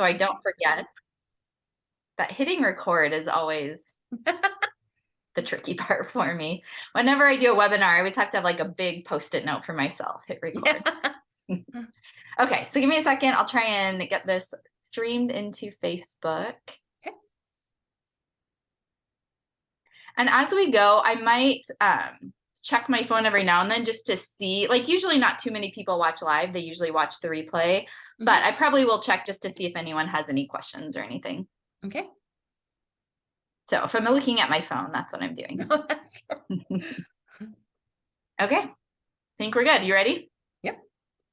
so I don't forget. That hitting record is always the tricky part for me. Whenever I do a webinar, I always have to have like a big Post-it note for myself, hit record. Yeah. Okay, so give me a second. I'll try and get this streamed into Facebook. Okay. And as we go, I might check my phone every now and then just to see, like usually not too many people watch live. They usually watch the replay, but I probably will check just to see if anyone has any questions or anything. Okay. So if I'm looking at my phone, that's what I'm doing. Oh, that's Okay, I think we're good. You ready? Yep.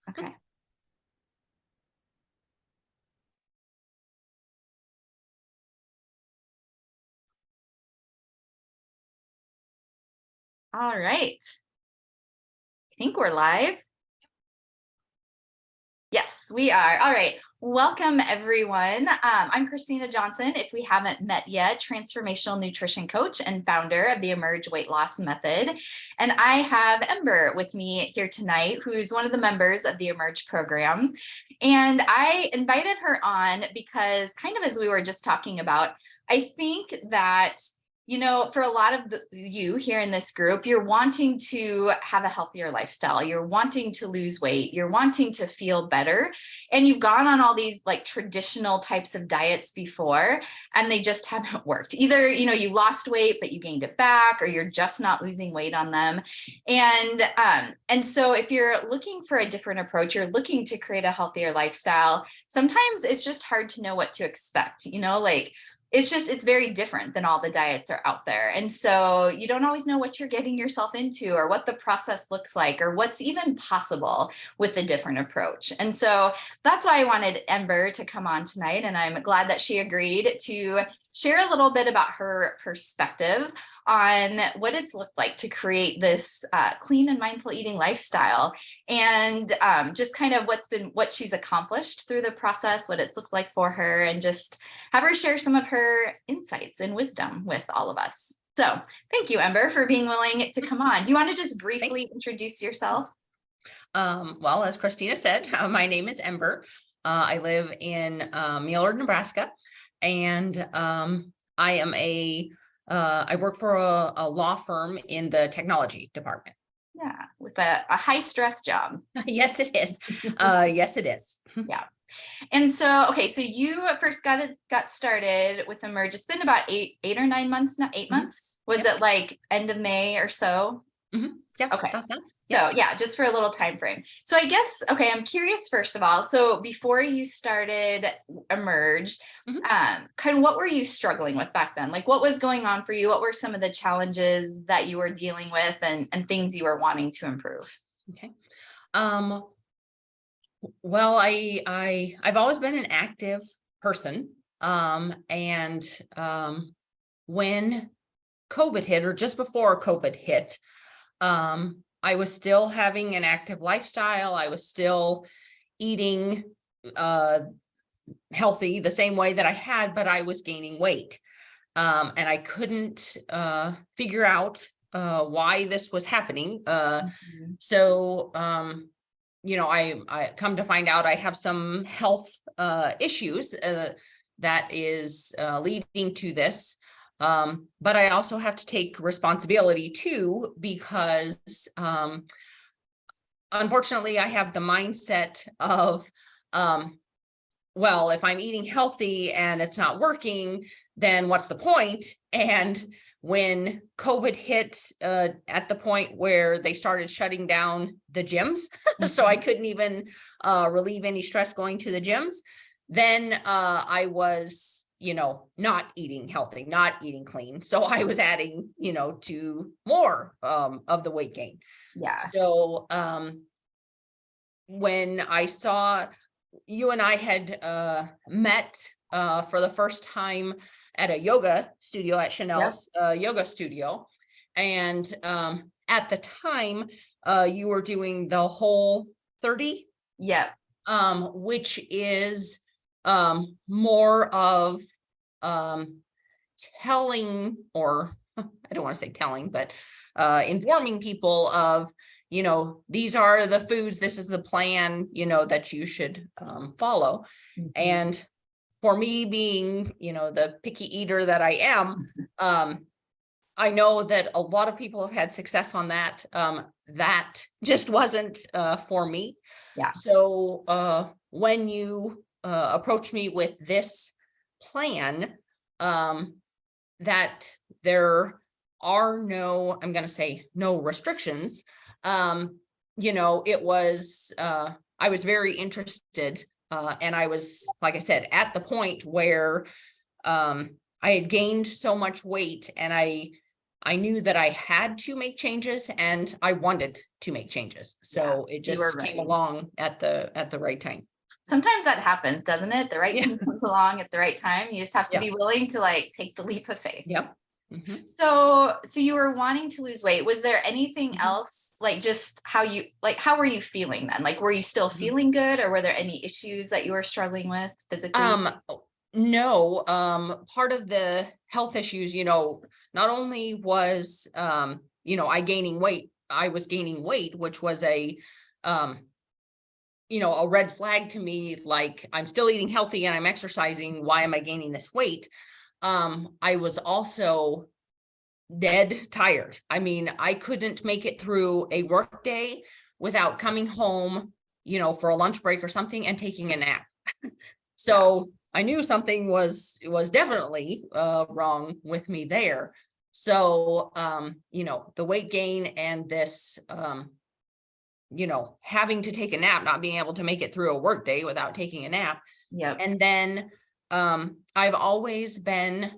Okay. All right. I think we're live. Yes, we are. All right. Welcome, everyone. I'm Christina Johnson. If we haven't met yet, transformational nutrition coach and founder of the Emerge Weight Loss Method. And I have Ember with me here tonight, who's one of the members of the Emerge program. And I invited her on because, kind of as we were just talking about, I think that for a lot of you here in this group, you're wanting to have a healthier lifestyle. You're wanting to lose weight. You're wanting to feel better. And you've gone on all these like traditional types of diets before, and they just haven't worked. Either, you lost weight, but you gained it back, or you're just not losing weight on them. And so if you're looking for a different approach, you're looking to create a healthier lifestyle, sometimes it's just hard to know what to expect, it's very different than all the diets are out there. And so you don't always know what you're getting yourself into or what the process looks like or what's even possible with a different approach. And so that's why I wanted Ember to come on tonight. And I'm glad that she agreed to share a little bit about her perspective on what it's looked like to create this clean and mindful eating lifestyle, and just kind of what she's accomplished through the process, what it's looked like for her, and just have her share some of her insights and wisdom with all of us. So thank you, Ember, for being willing to come on. Do you want to just briefly introduce yourself? Well, as Christina said, my name is Ember. I live in Mueller, Nebraska, and I work for a law firm in the technology department. Yeah, with a high stress job. Yes, it is. Yes, it is. Yeah. And so, okay, so you first got started with Emerge. It's been about eight or 9 months now. 8 months? Was it like end of May or so? Yeah. Okay. About that. So yeah, just for a little time frame. So I guess, okay, I'm curious, first of all, so before you started Emerge, kind of what were you struggling with back then? Like what was going on for you? What were some of the challenges that you were dealing with and things you were wanting to improve? Okay. Well, I've always been an active person. And when COVID hit, or just before COVID hit, I was still having an active lifestyle. I was still eating healthy the same way that I had, but I was gaining weight. And I couldn't figure out why this was happening. So I come to find out I have some health issues that is leading to this. But I also have to take responsibility too, because unfortunately I have the mindset of, well, if I'm eating healthy and it's not working, then what's the point? And when COVID hit at the point where they started shutting down the gyms, so I couldn't even relieve any stress going to the gyms, then I was, not eating healthy, not eating clean. So I was adding, to more of the weight gain. Yeah. So when I saw you and I had met for the first time at a yoga studio at Chanel's yoga studio. And at the time, you were doing the Whole 30. Yeah. Which is more of telling, or I don't want to say telling, but informing people of, these are the foods, this is the plan, that you should follow. And for me being, the picky eater that I am, I know that a lot of people have had success on that. That just wasn't for me. Yeah. So when you approached me with this plan, that there are no, I'm going to say no restrictions. It was, I was very interested. And I was, like I said, at the point where I had gained so much weight, and I knew that I had to make changes, and I wanted to make changes. So it you were just came ready. along at the right time. Sometimes that happens, doesn't it? The right Yeah. thing comes along at the right time. You just have to Yeah. be willing to like take the leap of faith. Yep. Mhm. So you were wanting to lose weight. Was there anything Mhm. else, like just how were you feeling then? Like, were you still Mhm. feeling good, or were there any issues that you were struggling with physically? No, part of the health issues, not only was, I was gaining weight, which was um, a red flag to me, like I'm still eating healthy and I'm exercising. Why am I gaining this weight? I was also dead tired. I mean, I couldn't make it through a work day without coming home, for a lunch break or something and taking a nap. So I knew something was definitely wrong with me there. So the weight gain and this having to take a nap, not being able to make it through a work day without taking a nap. Yep. And then I've always been,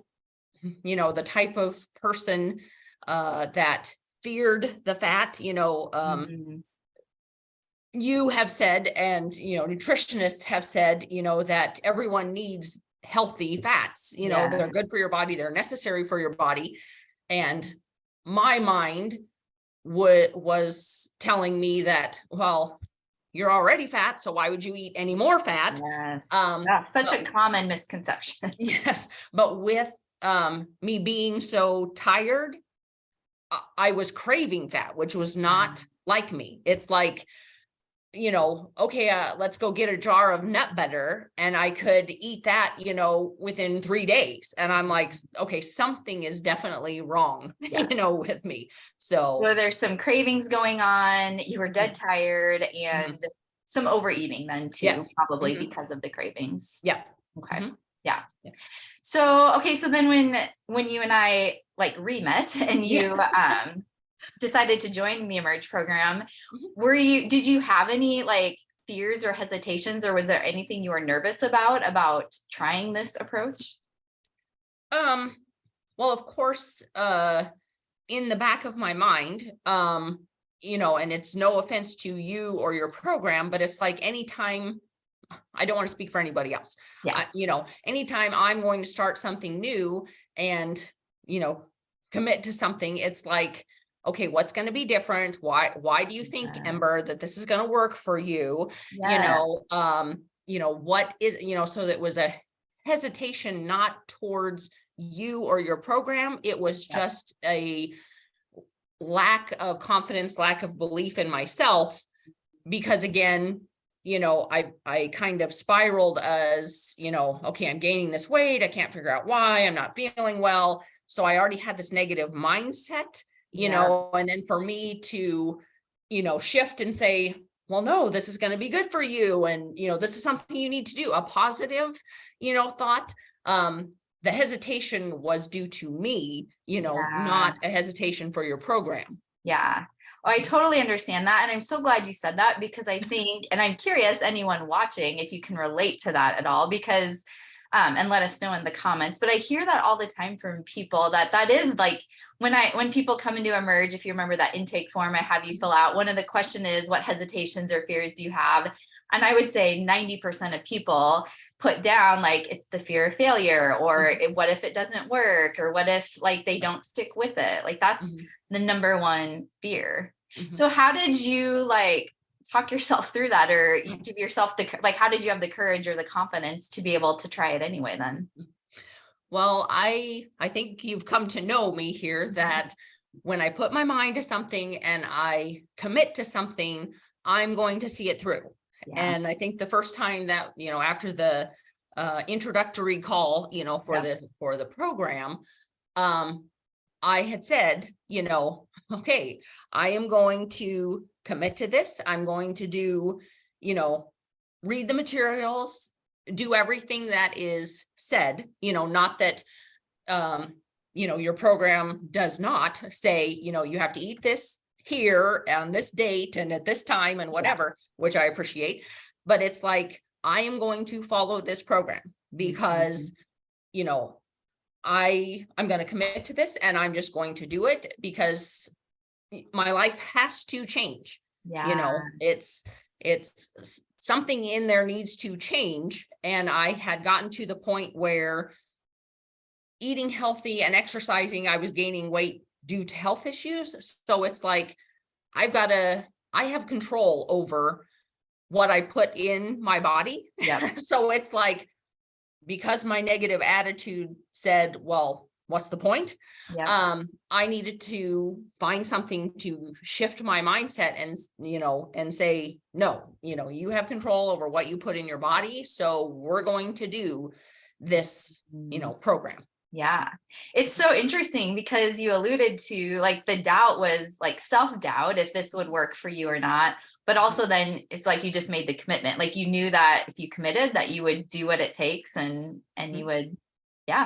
the type of person that feared the fat. Mhm. You have said, and nutritionists have said, that everyone needs healthy fats. They're Yes. good for your body, they're necessary for your body. And my mind was telling me that, well, you're already fat, so why would you eat any more fat? Yes. Yeah, such a But common misconception. yes, but with me being so tired, I was craving fat, which was not like me. It's like, okay, let's go get a jar of nut butter, and I could eat that, within 3 days. And I'm like, okay, something is definitely wrong, Yeah. with me. So So there's some cravings going on. You were yeah. dead tired, Mhm. and some overeating then too, Yes. probably Mhm. because of the cravings. Yeah. Okay. Mhm. Yeah. Yeah. So okay, so then when you and I like re-met and you Yeah. decided to join the Emerge program, Mhm. did you have any like fears or hesitations, or was there anything you were nervous about trying this approach? Um, well, of course, in the back of my mind, and it's no offense to you or your program, but it's like anytime, I don't want to speak for anybody else. Yeah. Anytime I'm going to start something new and, you know, commit to something, it's like, okay, what's going to be different? Why do you think, Yeah. Ember, that this is going to work for you? Yes. What is, so that was a hesitation, not towards you or your program. It was Yep. just a lack of confidence, lack of belief in myself, because again, I kind of spiraled as, okay, I'm gaining this weight, I can't figure out why, I'm not feeling well. So I already had this negative mindset, Yeah. and then for me to, shift and say, well, no, this is going to be good for you, and this is something you need to do, a positive, thought. The hesitation was due to me, Yeah. not a hesitation for your program. Yeah. Oh, I totally understand that. And I'm so glad you said that, because I think, and I'm curious, anyone watching, if you can relate to that at all, because, and let us know in the comments, but I hear that all the time from people that is like, when people come into Emerge, if you remember that intake form I have you fill out, one of the question is, what hesitations or fears do you have? And I would say 90% of people put down like it's the fear of failure, or what if it doesn't work, or what if like they don't stick with it, like that's the number one fear. So how did you like talk yourself through that, or you give yourself like how did you have the courage or the confidence to be able to try it anyway then? Well, I think you've come to know me here, that when I put my mind to something and I commit to something, I'm going to see it through. Yeah. And I think the first time that, after the introductory call, for the program, I had said, okay, I am going to commit to this. I'm going to do, read the materials, do everything that is said, not that, your program does not say, you have to eat this here on this date and at this time and whatever, which I appreciate. But it's like, I am going to follow this program because, I'm going to commit to this, and I'm just going to do it because my life has to change. It's something in there needs to change. And I had gotten to the point where eating healthy and exercising, I was gaining weight due to health issues. So it's like, I have control over what I put in my body. So it's like, because my negative attitude said, well, what's the point? I needed to find something to shift my mindset and say, no, you have control over what you put in your body. So we're going to do this, program. Yeah. It's so interesting because you alluded to like the doubt was like self-doubt if this would work for you or not. But also then it's like you just made the commitment. Like you knew that if you committed that you would do what it takes and you would,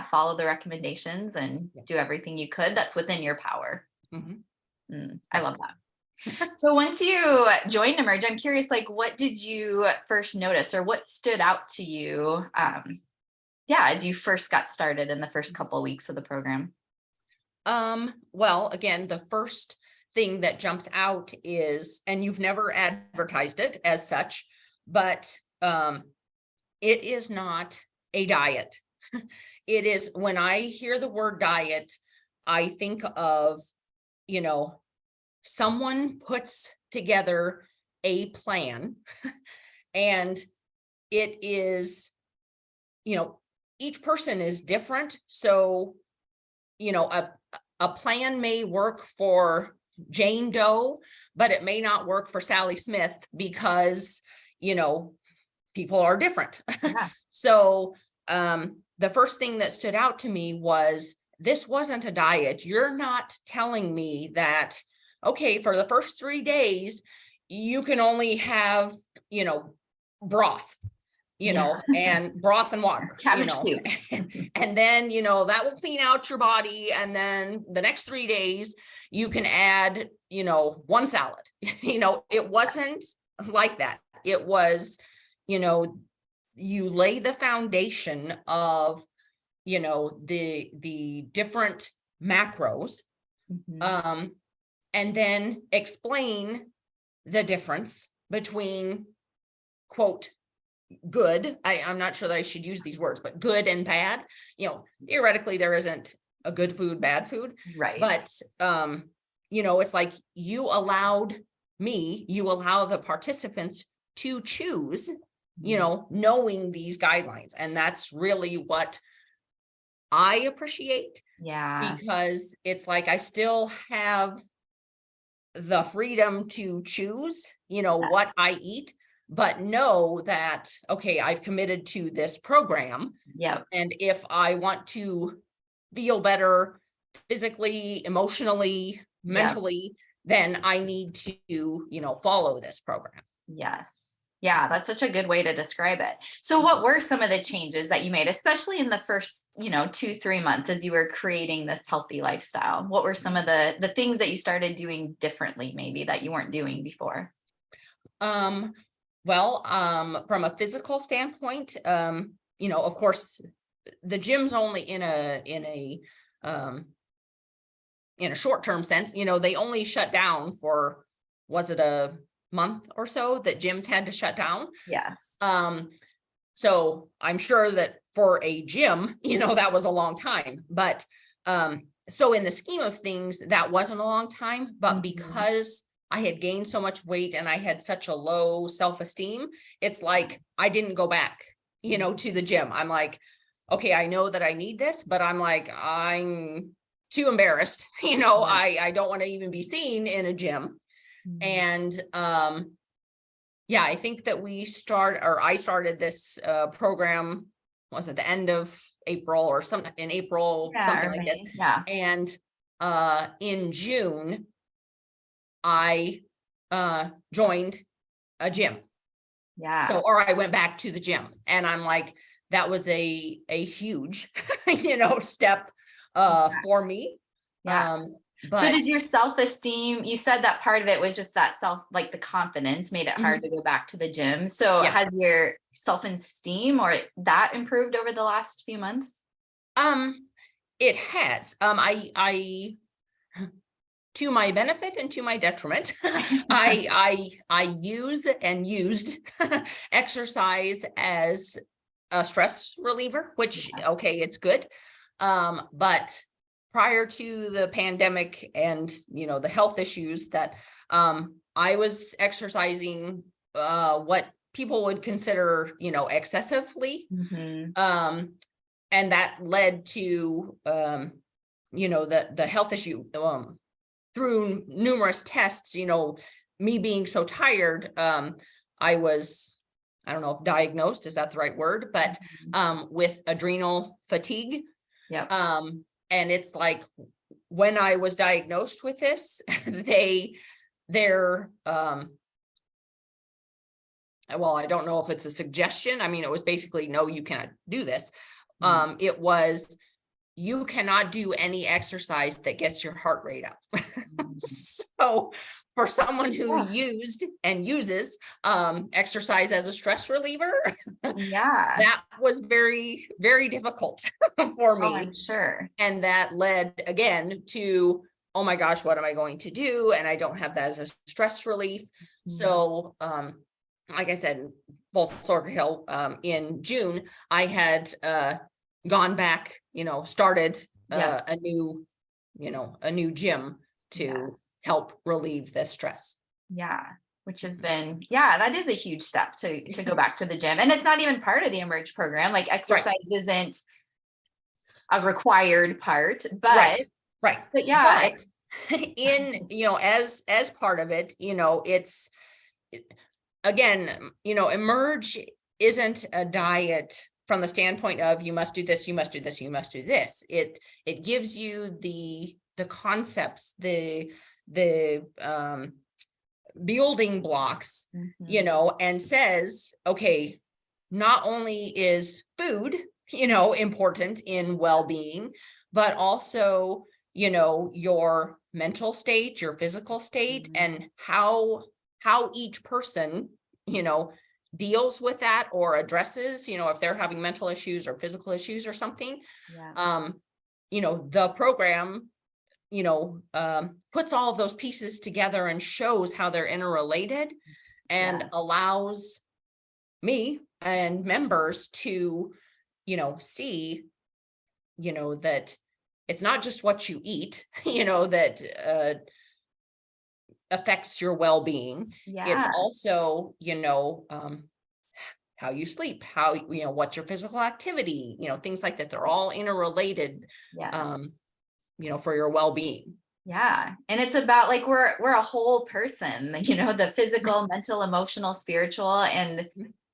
follow the recommendations and do everything you could that's within your power. I love that. So once you joined Emerge, I'm curious, like, what did you first notice or what stood out to you? As you first got started in the first couple of weeks of the program. Well, again, the first thing that jumps out is, and you've never advertised it as such, but it is not a diet. It is, when I hear the word diet, I think of, someone puts together a plan and it is, each person is different. So, a plan may work for Jane Doe, but it may not work for Sally Smith because, people are different. So, the first thing that stood out to me was, this wasn't a diet. You're not telling me that, okay, for the first 3 days, you can only have, broth, and broth and water, Cabbage soup. and then, that will clean out your body. And then the next 3 days you can add, one salad. It wasn't like that. It was, you lay the foundation of, the different macros, and then explain the difference between, quote, good. I'm not sure that I should use these words, but good and bad. Theoretically, there isn't a good food, bad food. Right. But, it's like you allow the participants to choose, knowing these guidelines. And that's really what I appreciate. Because it's like, I still have the freedom to choose, what I eat, but know that, okay, I've committed to this program. And if I want to feel better physically, emotionally, mentally, then I need to, follow this program. Yeah, that's such a good way to describe it. So what were some of the changes that you made, especially in the first, 2-3 months as you were creating this healthy lifestyle? What were some of the things that you started doing differently, maybe that you weren't doing before? Well, from a physical standpoint, of course, the gym's only in a short-term sense. They only shut down for, was it a month or so that gyms had to shut down? So I'm sure that for a gym, that was a long time. But so in the scheme of things, that wasn't a long time. But because I had gained so much weight and I had such a low self-esteem, it's like I didn't go back, to the gym. I'm like, okay, I know that I need this, but I'm like, I'm too embarrassed. I don't want to even be seen in a gym. And I think that I started this program was it the end of April or something in April, Yeah, something or like this. May. Yeah. And in June, I joined a gym. Yeah. So, or I went back to the gym, and I'm like, that was a huge, step for me. Yeah. So But did your self-esteem, you said that part of it was just that like the confidence made it hard to go back to the gym. So yeah, has your self-esteem or that improved over the last few months? it has. I to my benefit and to my detriment, I use and used exercise as a stress reliever, which okay, it's good. But prior to the pandemic and the health issues that I was exercising what people would consider excessively, Mhm. and that led to the health issue through numerous tests, me being so tired. I was, I don't know if diagnosed, is that the right word, but with adrenal fatigue. Yep. And it's like, when I was diagnosed with this, their well, I don't know if it's a suggestion. I mean, it was basically, no, you cannot do this. It was, you cannot do any exercise that gets your heart rate up. So for someone who used and uses exercise as a stress reliever, Yeah. that was very, very difficult for Oh, me. I'm sure. And that led again to, oh my gosh, what am I going to do? And I don't have that as a stress relief. So like I said, full circle, in June, I had gone back, started a new gym to help relieve this stress. Yeah. Which has been, yeah, that is a huge step to go back to the gym. And it's not even part of the Emerge program. Like exercise isn't a required part, but Right. yeah. But in, as part of it, it's, again, Emerge isn't a diet from the standpoint of you must do this, you must do this, you must do this. It gives you the concepts, the building blocks, and says, okay, not only is food, important in well-being, but also, your mental state, your physical state, and how each person, deals with that or addresses, if they're having mental issues or physical issues or something. The program, puts all of those pieces together and shows how they're interrelated, and allows me and members to, see, that it's not just what you eat, that affects your well-being. It's also, how you sleep, how, what's your physical activity, things like that. They're all interrelated, for your well-being. Yeah. And it's about like we're a whole person, the physical, mental, emotional, spiritual. And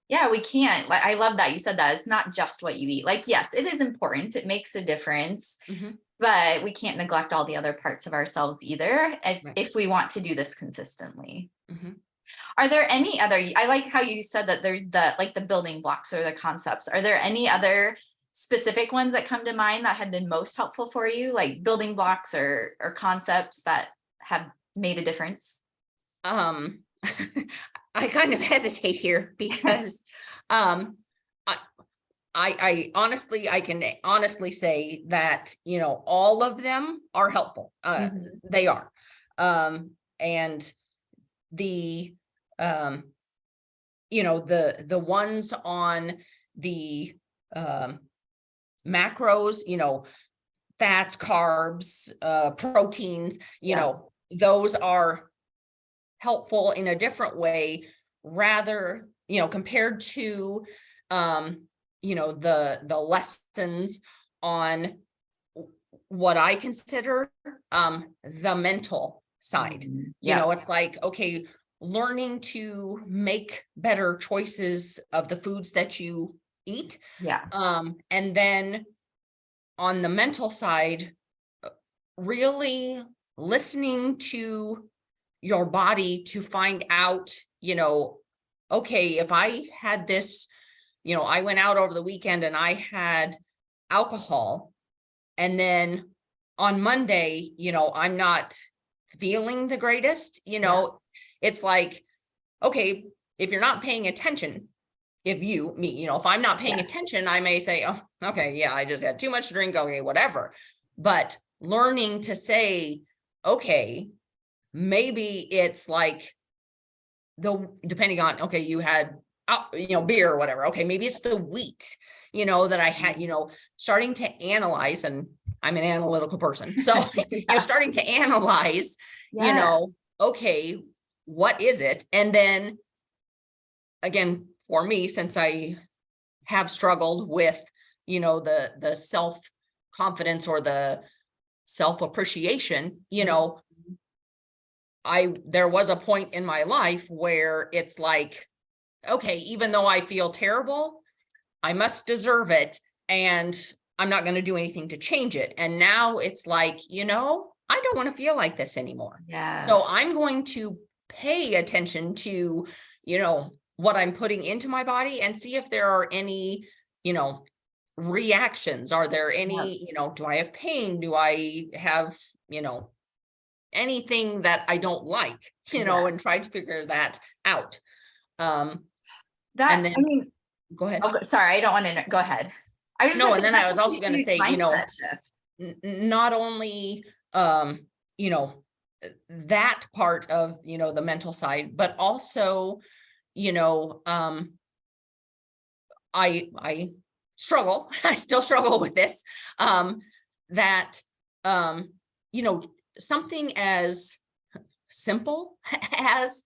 yeah, we can't, like, I love that you said that. It's not just what you eat. Like, yes, it is important. It makes a difference, but we can't neglect all the other parts of ourselves either if we want to do this consistently. Are there any other, I like how you said that there's the building blocks or the concepts. Are there any other specific ones that come to mind that have been most helpful for you, like building blocks or concepts that have made a difference? I kind of hesitate here because I honestly, I can honestly say that, all of them are helpful. They are. And the, the ones on the macros, fats, carbs, proteins, those are helpful in a different way, rather, compared to, the lessons on what I consider, the mental side. It's like, okay, learning to make better choices of the foods that you eat. Yeah. And then on the mental side, really listening to your body to find out, okay, if I had this, I went out over the weekend and I had alcohol, and then on Monday, I'm not feeling the greatest, Yeah. it's like, okay, if you're not paying attention, if I'm not paying Yes. attention, I may say, oh, okay, yeah, I just had too much to drink, okay, whatever. But learning to say, okay, maybe it's like depending on, okay, you had, beer or whatever. Okay, maybe it's the wheat, that I had, starting to analyze, and I'm an analytical person. So, Yeah. starting to analyze, Yeah. okay, what is it? And then again, for me, since I have struggled with, the self-confidence or the self-appreciation, there was a point in my life where it's like, okay, even though I feel terrible, I must deserve it, and I'm not going to do anything to change it. And now it's like, I don't want to feel like this anymore. So Yes. I'm going to pay attention to, what I'm putting into my body and see if there are any, reactions. Are there Yeah. any, do I have pain? Do I have, anything that I don't like, Yeah. and try to figure that out. And That, then I mean, go ahead. oh, sorry, I don't want to go ahead. I was just No, gonna and say then I that's was such also a going to huge say, mindset shift. not only, you know, that part of, the mental side, but also, you know, um, I struggle, I still struggle with this, that, um, you know, something as simple as,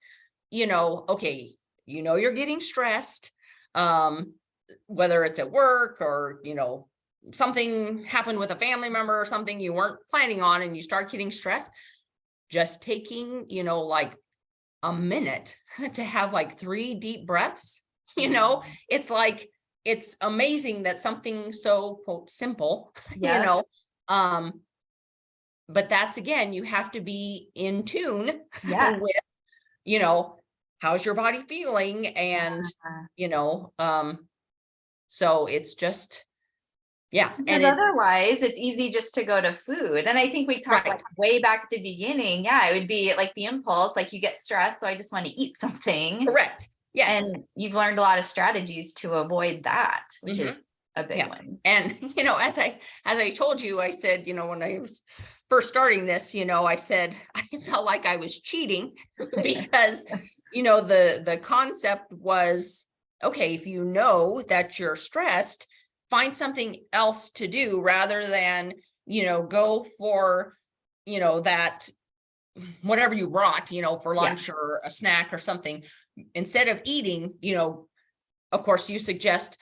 okay, you're getting stressed, um, whether it's at work or, something happened with a family member or something you weren't planning on and you start getting stressed, just taking, like a minute to have like 3 deep breaths, it's like, it's amazing that something so quote simple, Yeah. um, but that's again, you have to be in tune Yes. with, you know, how's your body feeling? And, Yeah. you know, um, so it's just, yeah. And Because it's otherwise, it's easy just to go to food. And I think we talked like right. way back at the beginning. Yeah, it would be like the impulse, like you get stressed, so I just want to eat something. Correct. Yes. And you've learned a lot of strategies to avoid that, which Hmm. is a big Yeah. one. And, as I told you, I said, when I was first starting this, I said, I felt like I was cheating because, the concept was, okay, if you know that you're stressed, find something else to do rather than, go for, that whatever you brought, for Yeah. lunch or a snack or something. Instead of eating, of course, you suggest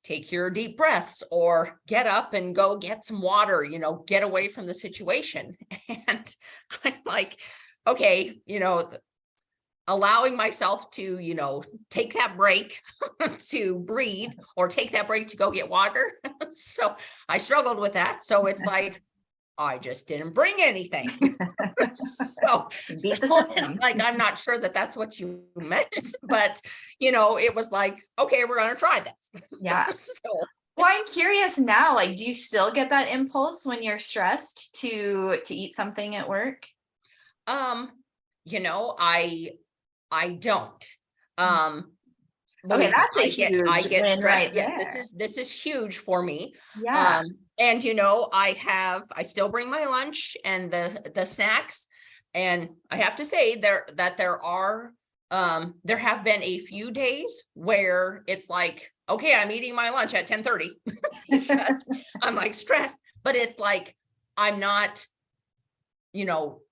take your deep breaths or get up and go get some water, get away from the situation. And I'm like, okay, allowing myself to, take that break to breathe or take that break to go get water. So I struggled with that. So it's like, I just didn't bring anything. so, Beat the it's system. like, I'm not sure that that's what you meant, but, it was like, okay, we're going to try this. Yeah. So, Well, I'm curious now, like, do you still get that impulse when you're stressed to eat something at work? um, I don't, um, Okay, believe me, that's a I huge get win stressed. right Yes, there. this is huge for me. Yeah. And I still bring my lunch and the snacks. And I have to say there have been a few days where it's like, okay, I'm eating my lunch at 10:30 because I'm like stressed, but it's like, I'm not,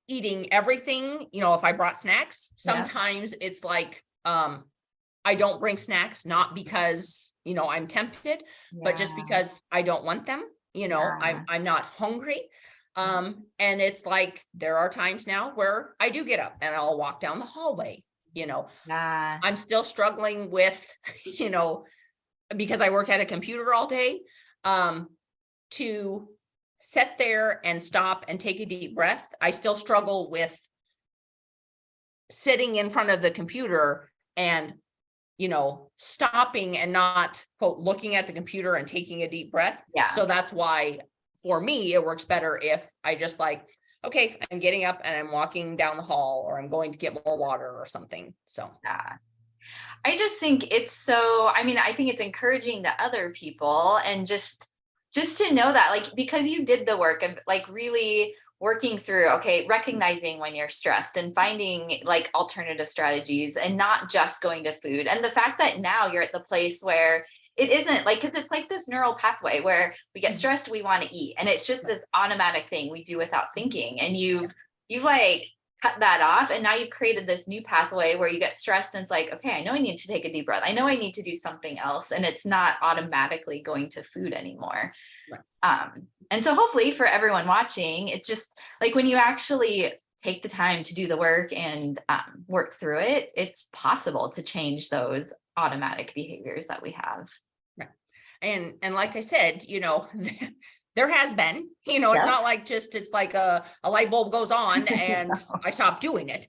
eating everything, if I brought snacks, Yeah. sometimes it's like, I don't bring snacks, not because, I'm tempted, but just Yeah. because I don't want them, Yeah. I'm not hungry. And it's like, there are times now where I do get up and I'll walk down the hallway, Yeah. I'm still struggling with, you know, because I work at a computer all day, to sit there and stop and take a deep breath. I still struggle with sitting in front of the computer and, stopping and not, quote, looking at the computer and taking a deep breath. Yeah. So that's why for me, it works better if I just okay, I'm getting up and I'm walking down the hall, or I'm going to get more water or something. So Yeah. I just think it's so, I mean, I think it's encouraging to other people, and just to know that, like, because you did the work of like really working through, okay, recognizing when you're stressed and finding like alternative strategies and not just going to food. And the fact that now you're at the place where it isn't like, because it's like this neural pathway where we get stressed, we want to eat. And it's just this automatic thing we do without thinking. And you've like cut that off. And now you've created this new pathway where you get stressed and it's like, okay, I know I need to take a deep breath. I know I need to do something else. And it's not automatically going to food anymore. Right. And so hopefully for everyone watching, it's just like when you actually take the time to do the work and work through it, it's possible to change those automatic behaviors that we have. Right. And like I said, there has been, it's not like just, it's like a light bulb goes on and I stopped doing it.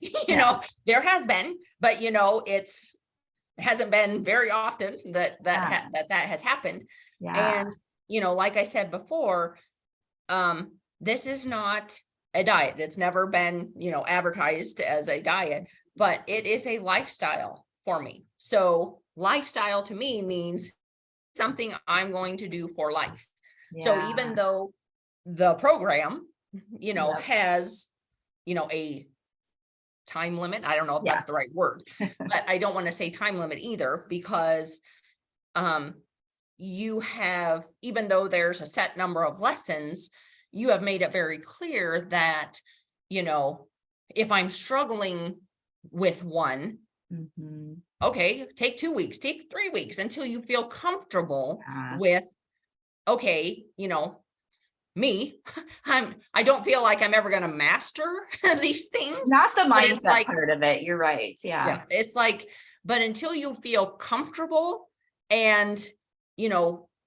There has been, but it hasn't been very often that has happened. Yeah. And, like I said before, this is not a diet. It's never been, advertised as a diet, but it is a lifestyle for me. So lifestyle to me means something I'm going to do for life. Yeah. So even though the program, has, a time limit, I don't know if that's the right word, but I don't want to say time limit either, because you have, even though there's a set number of lessons, you have made it very clear that, if I'm struggling with one, okay, take 2 weeks, take 3 weeks until you feel comfortable with, okay, me, I don't feel like I'm ever going to master these things. Not the but it's mindset part of it. You're right. Yeah. It's like, but until you feel comfortable and,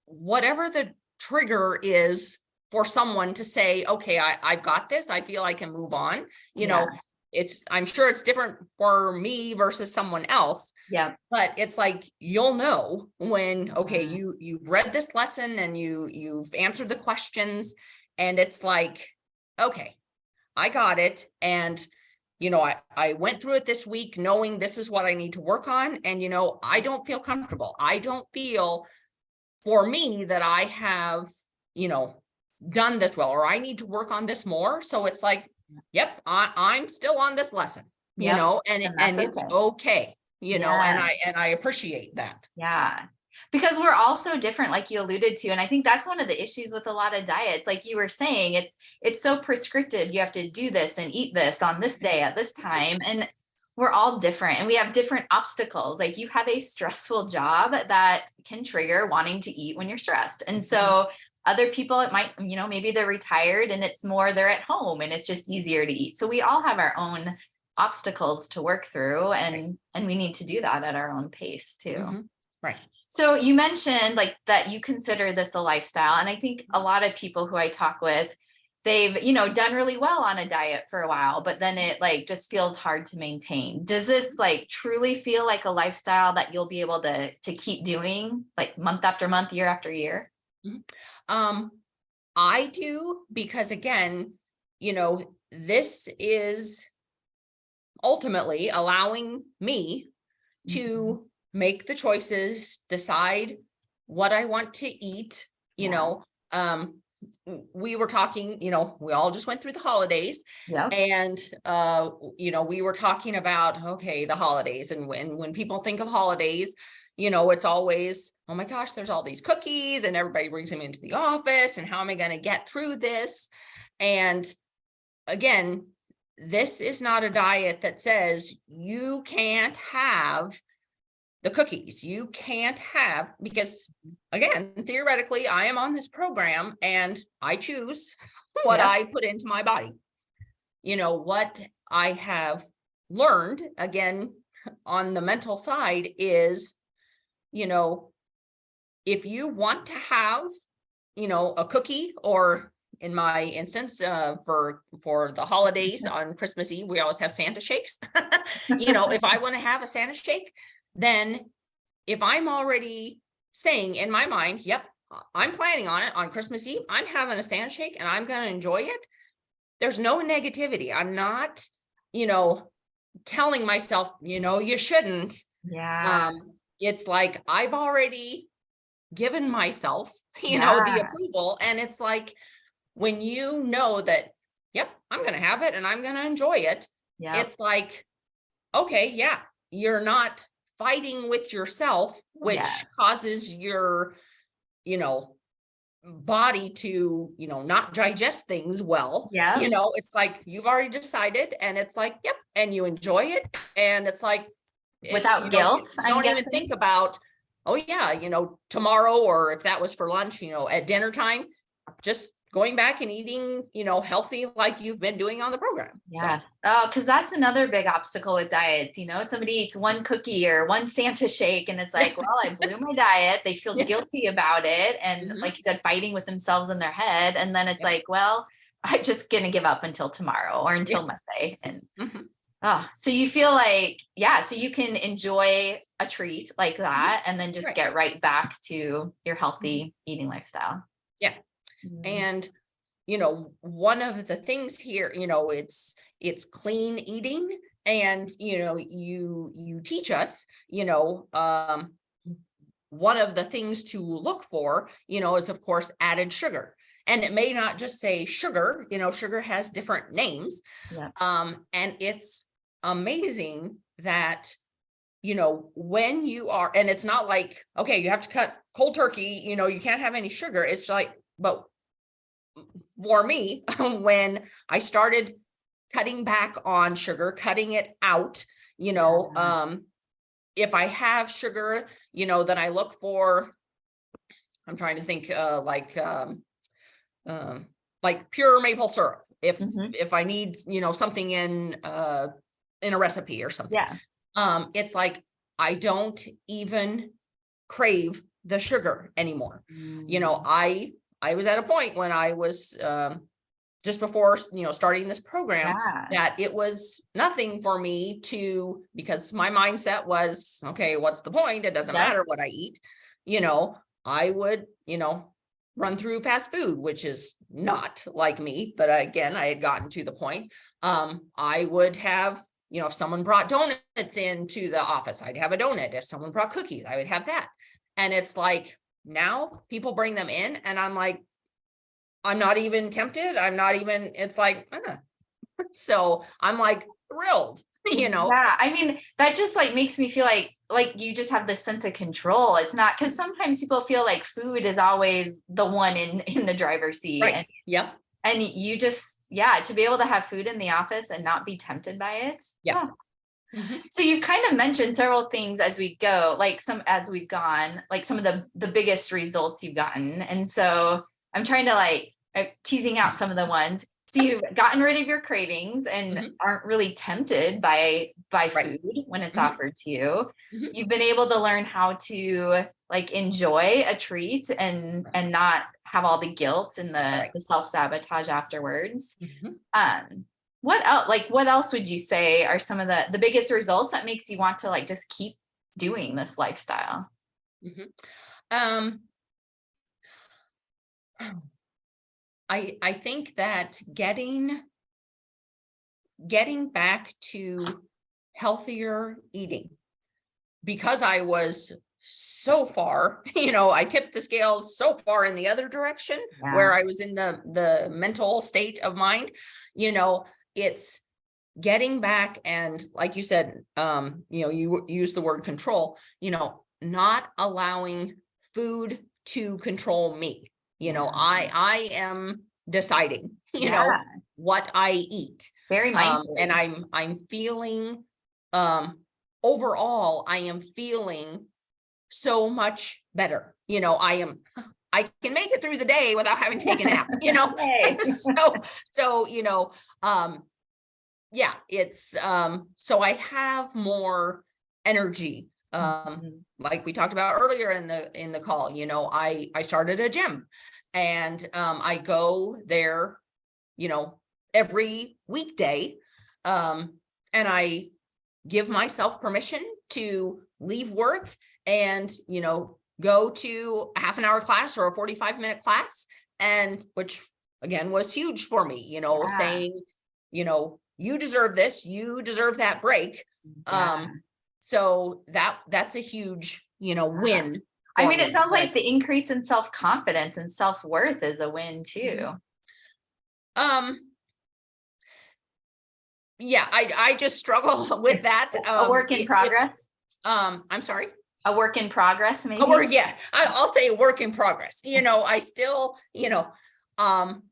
whatever the trigger is for someone to say, okay, I've got this, I feel I can move on, I'm sure it's different for me versus someone else. Yeah. But it's like, you'll know when, okay, you've read this lesson and you've answered the questions, and it's like, okay, I got it. And, I went through it this week knowing this is what I need to work on. And, I don't feel comfortable. I don't feel, for me, that I have, done this well, or I need to work on this more. So it's like, yep, I'm still on this lesson, and it's okay, and I appreciate that. Yeah. Because we're all so different, like you alluded to. And I think that's one of the issues with a lot of diets. Like you were saying, it's so prescriptive. You have to do this and eat this on this day at this time. And we're all different and we have different obstacles. Like you have a stressful job that can trigger wanting to eat when you're stressed. And so other people, it might, maybe they're retired and it's more they're at home and it's just easier to eat. So we all have our own obstacles to work through, and we need to do that at our own pace too. Right. So you mentioned like that you consider this a lifestyle. And I think a lot of people who I talk with, they've, done really well on a diet for a while, but then it like just feels hard to maintain. Does this like truly feel like a lifestyle that you'll be able to keep doing like month after month, year after year? I do, because again, this is ultimately allowing me to make the choices, decide what I want to eat. We were talking, we all just went through the holidays, and, we were talking about, okay, the holidays. And when people think of holidays, it's always, oh my gosh, there's all these cookies and everybody brings them into the office. And how am I going to get through this? And again, this is not a diet that says you can't have the cookies. You can't have, because again, theoretically, I am on this program and I choose what I put into my body. What I have learned, again, on the mental side is, if you want to have, a cookie, or in my instance, for the holidays on Christmas Eve, we always have Santa shakes. If I want to have a Santa shake, then if I'm already saying in my mind, yep, I'm planning on it on Christmas Eve, I'm having a Santa shake and I'm going to enjoy it. There's no negativity. I'm not, telling myself, you shouldn't. Yeah. It's like I've already given myself, Yeah. the approval. And it's like, when you know that, yep, I'm going to have it and I'm going to enjoy it. Yeah. It's like, okay, yeah, you're not fighting with yourself, which causes your, body to, not digest things well. Yeah. It's like you've already decided, and it's like, yep, and you enjoy it. And it's like, Without you guilt, don't even think about, oh yeah, tomorrow, or if that was for lunch, at dinner time, just going back and eating, healthy, like you've been doing on the program. Yeah. So. Oh, because that's another big obstacle with diets. Somebody eats one cookie or one Santa shake, and it's like, well, I blew my diet. They feel guilty about it. And like you said, fighting with themselves in their head. And then it's like, well, I'm just going to give up until tomorrow or until Monday. And so you feel like, so you can enjoy a treat like that and then just get right back to your healthy eating lifestyle. Yeah. And, one of the things here, it's clean eating, and, you teach us, one of the things to look for, is of course added sugar. And it may not just say sugar, sugar has different names. Yeah. And it's amazing that, when you are, and it's not like, okay, you have to cut cold turkey, you can't have any sugar. It's like, but for me, when I started cutting back on sugar, cutting it out, if I have sugar, then I look for, I'm trying to think, like pure maple syrup. If I need, something in a recipe or something, it's like, I don't even crave the sugar anymore. I was at a point when I was, just before, starting this program, that it was nothing for me to, because my mindset was, okay, what's the point? It doesn't matter what I eat. I would, run through fast food, which is not like me. But again, I had gotten to the point. I would have, if someone brought donuts into the office, I'd have a donut. If someone brought cookies, I would have that. And it's like, now people bring them in and I'm like, I'm not even tempted. I'm not even, it's like, so I'm like thrilled, Yeah. I mean, that just like makes me feel like you just have this sense of control. It's not, because sometimes people feel like food is always the one in the driver's seat. Right. And you just, to be able to have food in the office and not be tempted by it. Yeah. So you've kind of mentioned several things as we go, like as we've gone, like some of the biggest results you've gotten. And so I'm trying to teasing out some of the ones. So you've gotten rid of your cravings and aren't really tempted by food when it's offered to you. You've been able to learn how to enjoy a treat and not have all the guilt and the self-sabotage afterwards. What else, what else would you say are some of the biggest results that makes you want to just keep doing this lifestyle? I think that getting back to healthier eating, because I was so far, I tipped the scales so far in the other direction where I was in the mental state of mind, it's getting back. And like you said, you use the word control, not allowing food to control me. I am deciding, what I eat. Very mindful. And I'm feeling, overall, I am feeling so much better. I can make it through the day without having to take a nap, so, it's, so I have more energy Mhm. Like we talked about earlier in the call, I started a gym, and I go there, every weekday. And I give myself permission to leave work and, go to a half an hour class or a 45-minute class, and which again was huge for me, Yeah. saying, you deserve this, you deserve that break. Yeah. So that's a huge, win I for mean, it me. sounds But like the increase in self-confidence and self-worth is a win too. Mhm. um yeah, I just struggle with that. A work in If progress. I'm sorry. A work in progress, A maybe. work, yeah, I'll say a work in progress. I still, um,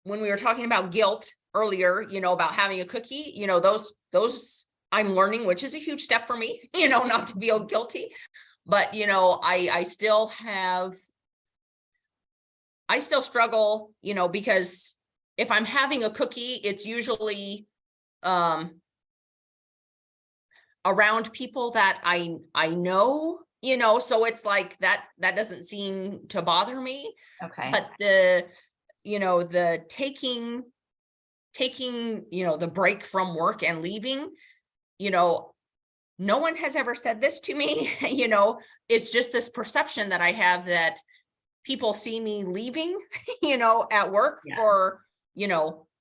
when we were talking about guilt earlier, about having a cookie, those I'm learning, which is a huge step for me, not to feel guilty. But, I still struggle, because if I'm having a cookie, it's usually, um, around people that I know, so it's like that doesn't seem to bother me. Okay. But the taking, the break from work and leaving, you know, no one has ever said this to me. It's just this perception that I have that people see me leaving, at work Yeah. for,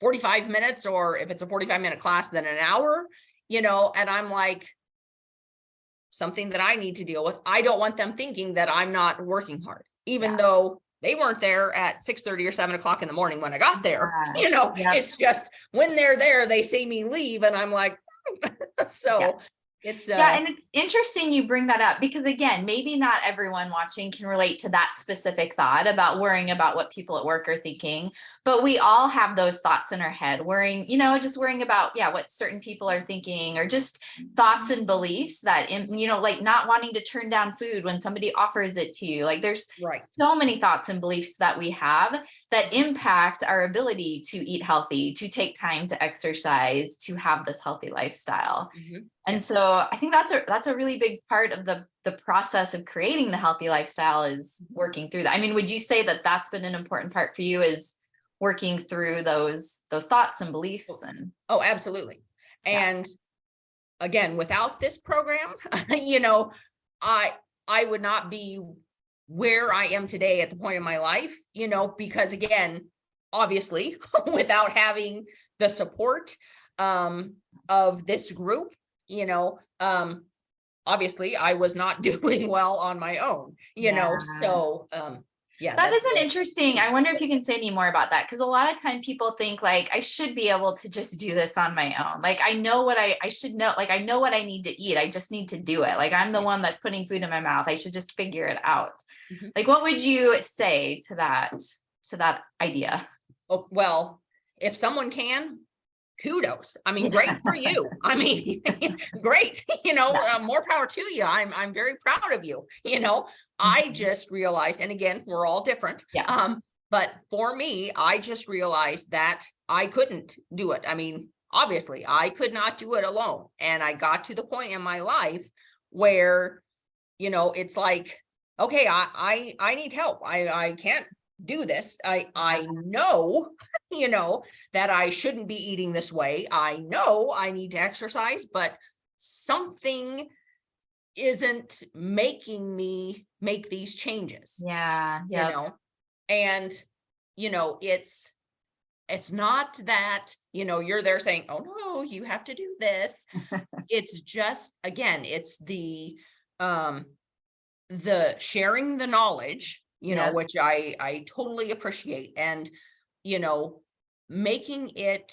45 minutes, or if it's a 45-minute class, then an hour, and I'm like, something that I need to deal with. I don't want them thinking that I'm not working hard, even Yeah. though they weren't there at 6:30 or 7 o'clock in the morning when I got there. Yep. It's just when they're there, they see me leave, and I'm like, Yeah. so it's Yeah, and it's interesting you bring that up because again, maybe not everyone watching can relate to that specific thought about worrying about what people at work are thinking, but we all have those thoughts in our head, worrying, just worrying about what certain people are thinking, or just thoughts and beliefs that like not wanting to turn down food when somebody offers it to you. Like there's right. so many thoughts and beliefs that we have that impact our ability to eat healthy, to take time to exercise, to have this healthy lifestyle. Mhm. And Yes. so I think that's a really big part of the process of creating the healthy lifestyle is working through that. I mean, would you say that that's been an important part for you, is working through those thoughts and beliefs? And Oh, absolutely. yeah, And again, without this program, you know, I I would not be where I am today at the point in my life, because again, obviously, without having the support of this group, obviously I was not doing well on my own, yeah. so yeah, That is that's an a interesting. I huge wonder if part. you can say any more about that, because a lot of time people think like I should be able to just do this on my own. Like I know what I should know. Like I know what I need to eat. I just need to do it. Like I'm the Yeah. one that's putting food in my mouth. I should just figure it out. Mhm. Like what would you say to that idea? Oh, well, if someone can, kudos. I mean, great for you. I mean, great, Yeah. more power to you. I'm very proud of you. I Mhm. just realized, and again, we're all different. Yeah. But for me, I just realized that I couldn't do it. I mean, obviously, I could not do it alone. And I got to the point in my life where, it's like, okay, I need help. I can't do this. I know, that I shouldn't be eating this way. I know I need to exercise, but something isn't making me make these changes, Yeah. you Yep. know? And, it's not that, you're there saying, oh no, you have to do this. It's just, again, it's um, the sharing the knowledge, Yep. which I totally appreciate, and, you know, making it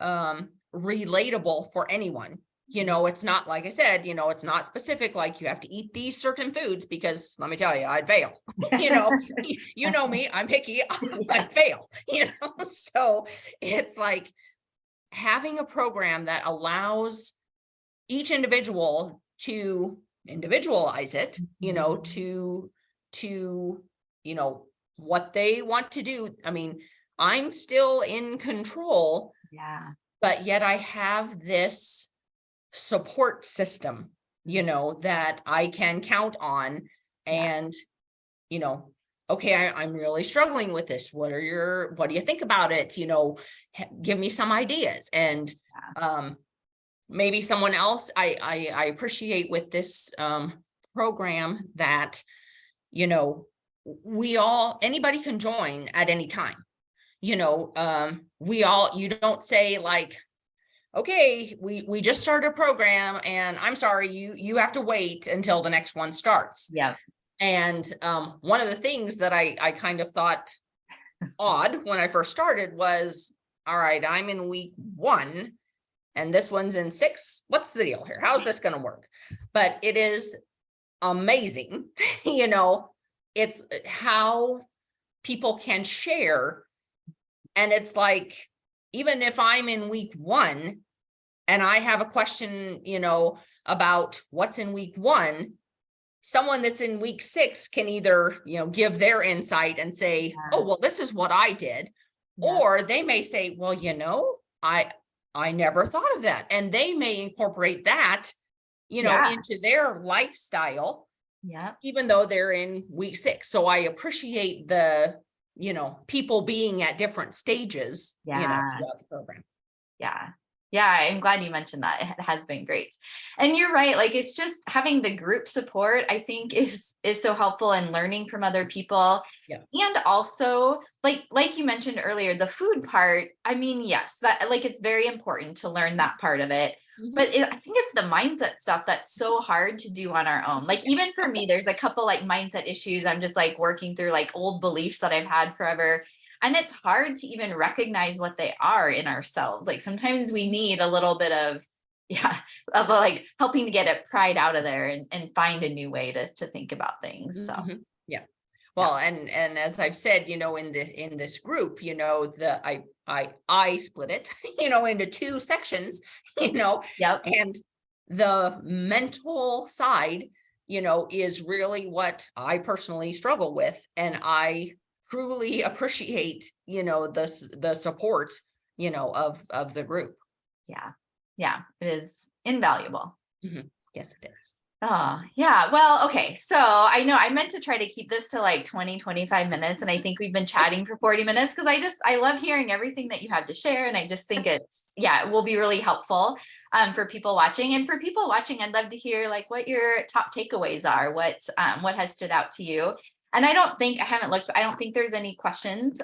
relatable for anyone. It's not, like I said, it's not specific, like you have to eat these certain foods, because let me tell you, I'd fail. You know me, I'm picky, I'd fail, so it's like having a program that allows each individual to individualize it, Mhm. to what they want to do. I mean, I'm still in control, Yeah. but yet I have this support system, that I can count on. And, okay, I'm really struggling with this. What do you think about it? Give me some ideas. And, maybe someone else I appreciate with this, program that, anybody can join at any time. You don't say like, okay, we just started a program and I'm sorry, you have to wait until the next one starts. Yeah. And one of the things that I kind of thought odd when I first started was, all right, I'm in week 1 and this one's in 6. What's the deal here? How's this going to work? But it is amazing. It's how people can share. And it's like, even if I'm in week 1 and I have a question, about what's in week 1, someone that's in week 6 can either, give their insight and say, oh, well, this is what I did. Yeah. Or they may say, well, I never thought of that. And they may incorporate that, into their lifestyle. Yeah. Even though they're in week 6. So I appreciate the, people being at different stages, throughout the program. Yeah. Yeah, I'm glad you mentioned that. It has been great. And you're right. Like, it's just having the group support, I think is so helpful, and learning from other people. Yeah. And also like you mentioned earlier, the food part, I mean, yes, that like, it's very important to learn that part of it. Mhm. But I think it's the mindset stuff that's so hard to do on our own. Like, even for me, there's a couple like mindset issues. I'm just like working through like old beliefs that I've had forever. And it's hard to even recognize what they are in ourselves. Like, sometimes we need a little bit of, of like helping to get it pried out of there, and find a new way to think about things. So, yeah. Well, and as I've said, in this group, I split it, into 2 sections, Yep. and the mental side, is really what I personally struggle with. And I truly appreciate, the support, of the group. Yeah. Yeah. It is invaluable. Mhm. Yes, it is. Oh, yeah. Well, okay. So I know I meant to try to keep this to like 20-25 minutes. And I think we've been chatting for 40 minutes, because I love hearing everything that you have to share. And I just think it will be really helpful for people watching. And for people watching, I'd love to hear like what your top takeaways are, what has stood out to you. And I don't think there's any questions.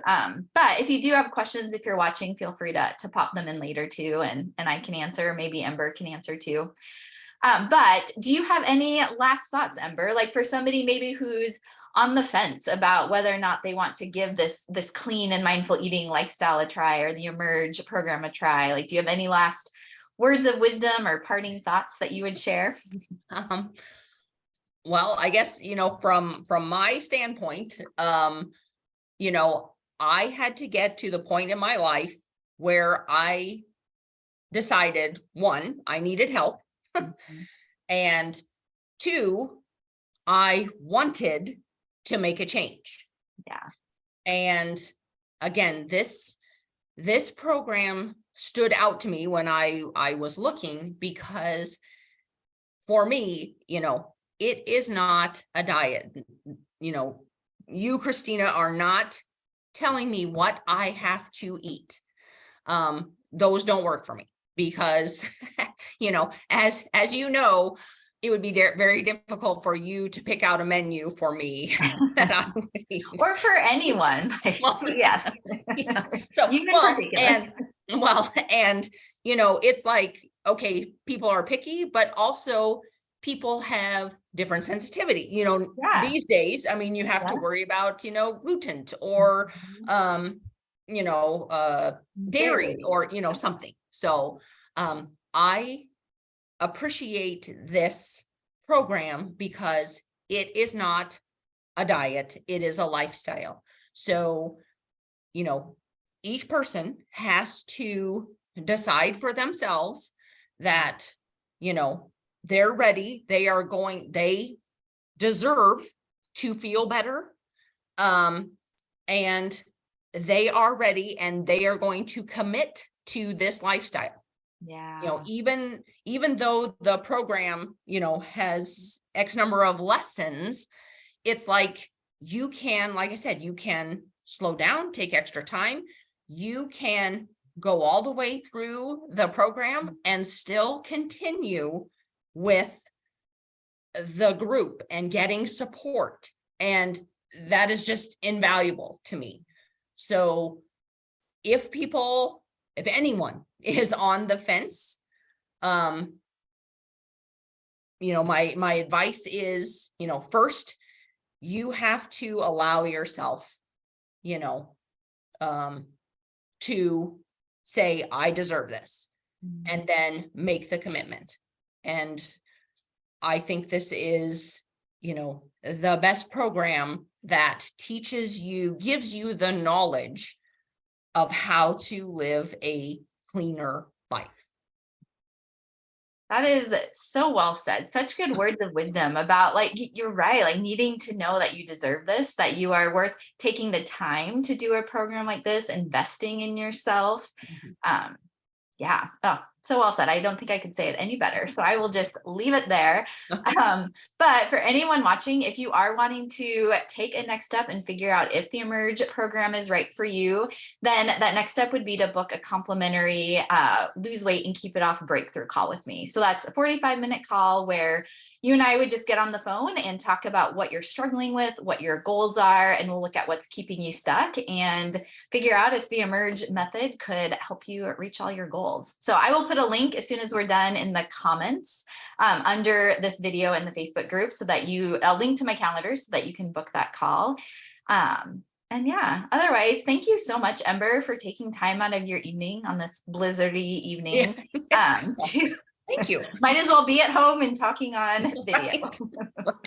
But if you do have questions, if you're watching, feel free to pop them in later too. And I can answer, maybe Ember can answer too. But do you have any last thoughts, Ember? Like, for somebody maybe who's on the fence about whether or not they want to give this clean and mindful eating lifestyle a try, or the Emerge program a try? Like, do you have any last words of wisdom or parting thoughts that you would share? Well, I guess, from my standpoint, I had to get to the point in my life where I decided, 1, I needed help. And 2, I wanted to make a change. Yeah. And again, this program stood out to me when I was looking, because for me, it is not a diet. You, Christina, are not telling me what I have to eat. Those don't work for me, because, as it would be very difficult for you to pick out a menu for me that I would eat. Or for anyone. Well, yes. Yeah. So, it's like, okay, people are picky, but also people have different sensitivity, these days. I mean, you have to worry about, gluten or, dairy or, something. So, I appreciate this program because it is not a diet, it is a lifestyle. So, each person has to decide for themselves that, they're ready, they deserve to feel better. And they are ready, and they are going to commit to this lifestyle. Yeah. Even though the program, has X number of lessons, it's like you can, like I said, you can slow down, take extra time. You can go all the way through the program and still continue with the group and getting support. And that is just invaluable to me. So if anyone is on the fence, my advice is, first you have to allow yourself, you know, to say, I deserve this, and then make the commitment. And I think this is, the best program that gives you the knowledge of how to live a cleaner life. That is so well said. Such good words of wisdom about, like, you're right, like needing to know that you deserve this, that you are worth taking the time to do a program like this, investing in yourself. Um, yeah. Oh, so well said. I don't think I could say it any better. So I will just leave it there. But for anyone watching, if you are wanting to take a next step and figure out if the Emerge program is right for you, then that next step would be to book a complimentary lose weight and keep it off breakthrough call with me. So that's a 45-minute call where you and I would just get on the phone and talk about what you're struggling with, what your goals are, and we'll look at what's keeping you stuck and figure out if the Emerge method could help you reach all your goals. So I will put a link as soon as we're done in the comments under this video in the Facebook group, so that I'll link to my calendar so that you can book that call. And yeah, otherwise, thank you so much, Ember, for taking time out of your evening on this blizzardy evening. Yes. Thank you. Might as well be at home and talking on video.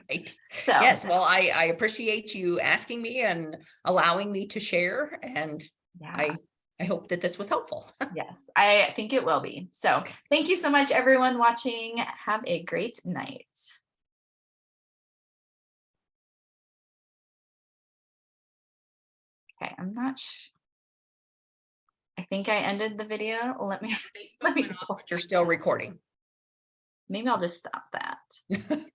Right. So, yes, well, I appreciate you asking me and allowing me to share, and yeah. I hope that this was helpful. Yes, I think it will be. So thank you so much, everyone watching. Have a great night. Okay, I'm not sure. I think I ended the video. Let me You're still recording. maybe I'll just stop that.